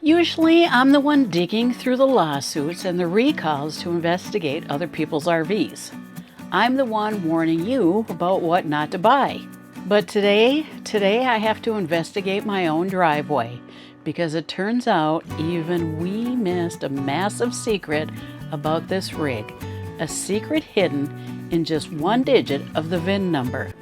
Usually, I'm the one digging through the lawsuits and the recalls to investigate other people's RVs. I'm the one warning you about what not to buy. But today I have to investigate my own driveway because it turns out even we missed a massive secret about this rig, a secret hidden in just one digit of the VIN number.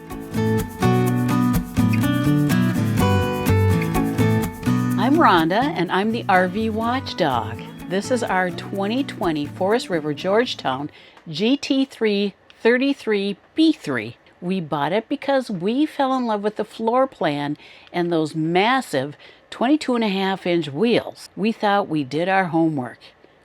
I'm Rhonda, and I'm the RV Watchdog. This is our 2020 Forest River Georgetown GT3 33B3. We bought it because we fell in love with the floor plan and those massive 22.5-inch wheels. We thought we did our homework.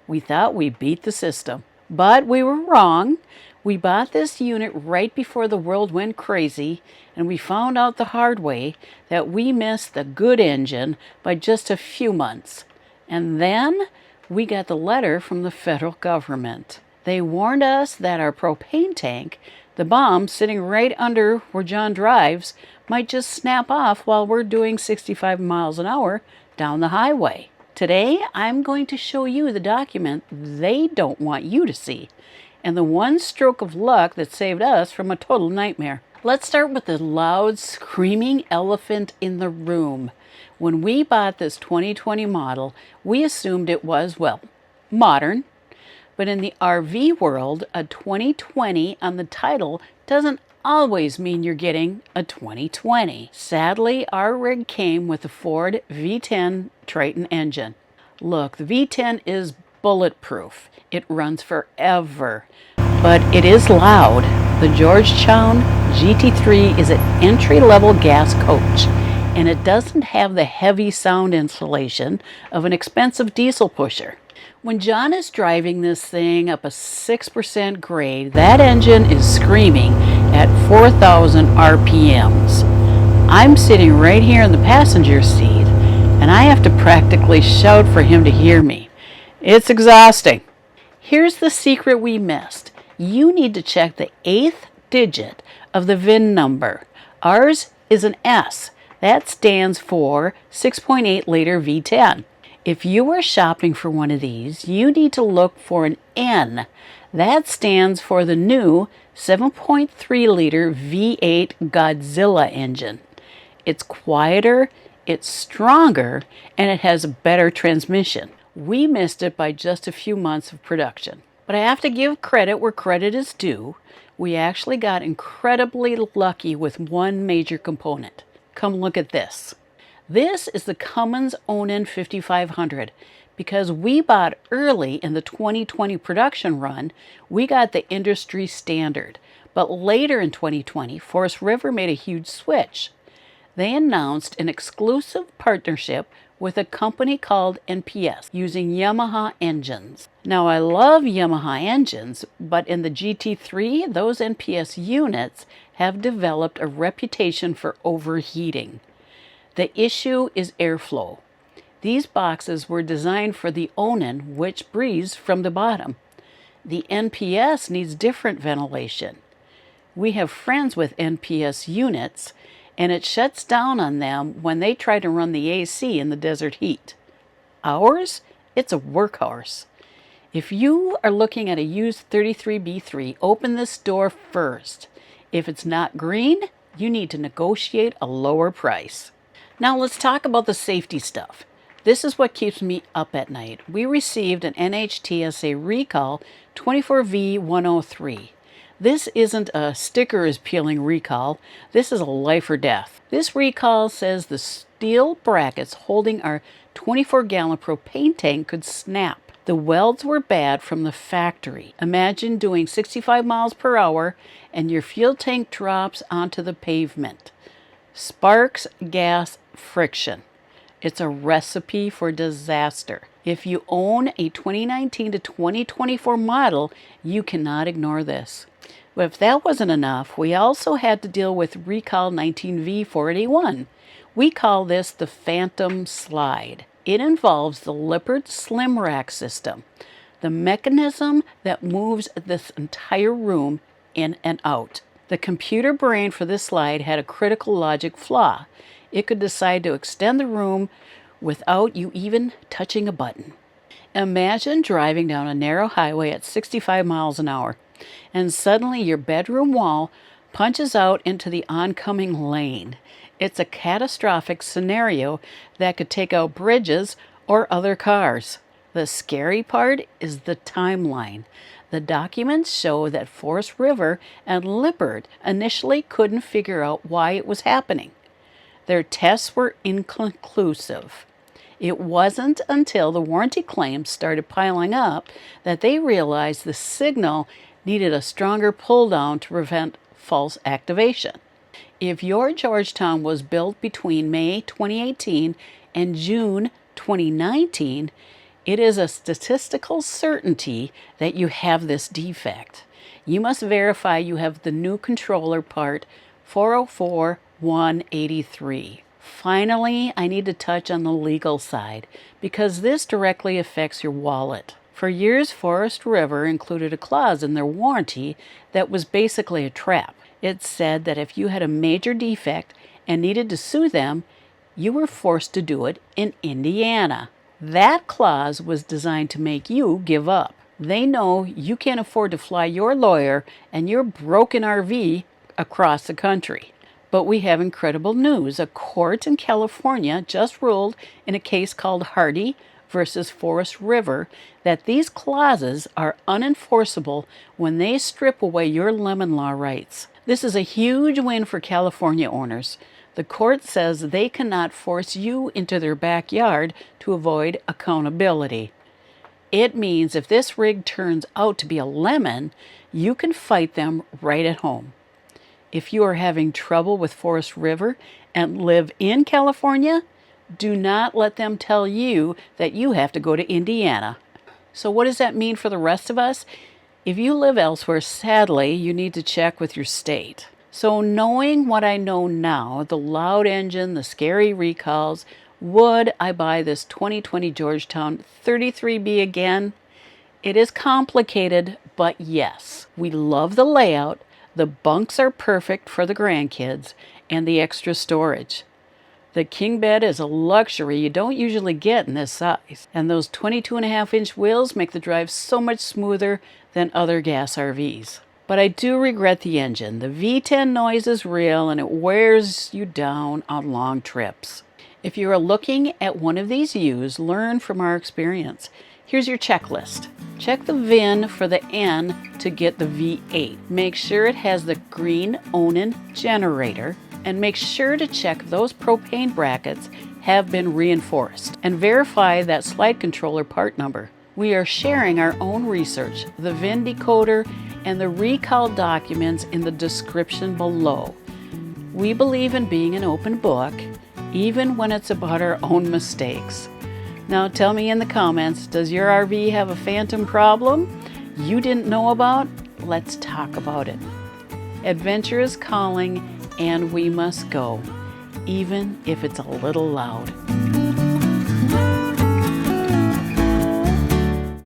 We thought we beat the system. But we were wrong. We bought this unit right before the world went crazy, and we found out the hard way that we missed the good engine by just a few months. And then we got the letter from the federal government. They warned us that our propane tank, the bomb sitting right under where John drives, might just snap off while we're doing 65 miles an hour down the highway. Today, I'm going to show you the document they don't want you to see, and the one stroke of luck that saved us from a total nightmare. Let's start with the loud, screaming elephant in the room. When we bought this 2020 model, we assumed it was, well, modern. But in the RV world, a 2020 on the title doesn't always mean you're getting a 2020. Sadly, our rig came with a Ford V10 Triton engine. Look, the V10 is bulletproof. It runs forever, but it is loud. The Georgetown GT3 is an entry-level gas coach, and it doesn't have the heavy sound insulation of an expensive diesel pusher. When John is driving this thing up a 6% grade, that engine is screaming at 4,000 RPMs. I'm sitting right here in the passenger seat, and I have to practically shout for him to hear me. It's exhausting. Here's the secret we missed. You need to check the 8th digit of the VIN number. Ours is an S. That stands for 6.8 liter V10. If you are shopping for one of these, you need to look for an N. That stands for the new 7.3 liter V8 Godzilla engine. It's quieter, it's stronger, and it has a better transmission. We missed it by just a few months of production. But I have to give credit where credit is due. We actually got incredibly lucky with one major component. Come look at this. This is the Cummins Ona 5500. Because we bought early in the 2020 production run, we got the industry standard. But later in 2020, Forest River made a huge switch. They announced an exclusive partnership with a company called NPS using Yamaha engines. Now, I love Yamaha engines, but in the GT3, those NPS units have developed a reputation for overheating. The issue is airflow. These boxes were designed for the Onan, which breathes from the bottom. The NPS needs different ventilation. We have friends with NPS units, and it shuts down on them when they try to run the AC in the desert heat. Ours? It's a workhorse. If you are looking at a used 33B3, open this door first. If it's not green, you need to negotiate a lower price. Now let's talk about the safety stuff. This is what keeps me up at night. We received an NHTSA recall 24V103. This isn't a sticker is peeling recall. This is a life or death. This recall says the steel brackets holding our 24-gallon propane tank could snap. The welds were bad from the factory. Imagine doing 65 miles per hour and your fuel tank drops onto the pavement. Sparks, gas, friction. It's a recipe for disaster. If you own a 2019 to 2024 model, you cannot ignore this. But if that wasn't enough, we also had to deal with Recall 19V481. We call this the Phantom Slide. It involves the Lippert Slimrack system, the mechanism that moves this entire room in and out. The computer brain for this slide had a critical logic flaw. It could decide to extend the room without you even touching a button. Imagine driving down a narrow highway at 65 miles an hour, and suddenly your bedroom wall punches out into the oncoming lane. It's a catastrophic scenario that could take out bridges or other cars. The scary part is the timeline. The documents show that Forest River and Lippert initially couldn't figure out why it was happening. Their tests were inconclusive. It wasn't until the warranty claims started piling up that they realized the signal needed a stronger pull down to prevent false activation. If your Georgetown was built between May 2018 and June 2019, it is a statistical certainty that you have this defect. You must verify you have the new controller part 404183. Finally, I need to touch on the legal side because this directly affects your wallet. For years, Forest River included a clause in their warranty that was basically a trap. It said that if you had a major defect and needed to sue them, you were forced to do it in Indiana. That clause was designed to make you give up. They know you can't afford to fly your lawyer and your broken RV across the country. But we have incredible news. A court in California just ruled in a case called Hardy versus Forest River that these clauses are unenforceable when they strip away your lemon law rights. This is a huge win for California owners. The court says they cannot force you into their backyard to avoid accountability. It means if this rig turns out to be a lemon, you can fight them right at home. If you are having trouble with Forest River and live in California, do not let them tell you that you have to go to Indiana. So what does that mean for the rest of us? If you live elsewhere, sadly, you need to check with your state. So knowing what I know now, the loud engine, the scary recalls, would I buy this 2020 Georgetown 33B again? It is complicated, but yes. We love the layout. The bunks are perfect for the grandkids and the extra storage. The king bed is a luxury you don't usually get in this size. And those 22.5-inch wheels make the drive so much smoother than other gas RVs. But I do regret the engine. The V10 noise is real and it wears you down on long trips. If you are looking at one of these used, learn from our experience. Here's your checklist. Check the VIN for the N to get the V8. Make sure it has the green Ona generator, and make sure to check those propane brackets have been reinforced, and verify that slide controller part number. We are sharing our own research, the VIN decoder, and the recall documents in the description below. We believe in being an open book, even when it's about our own mistakes. Now tell me in the comments, does your RV have a phantom problem you didn't know about? Let's talk about it. Adventure is calling and we must go, even if it's a little loud.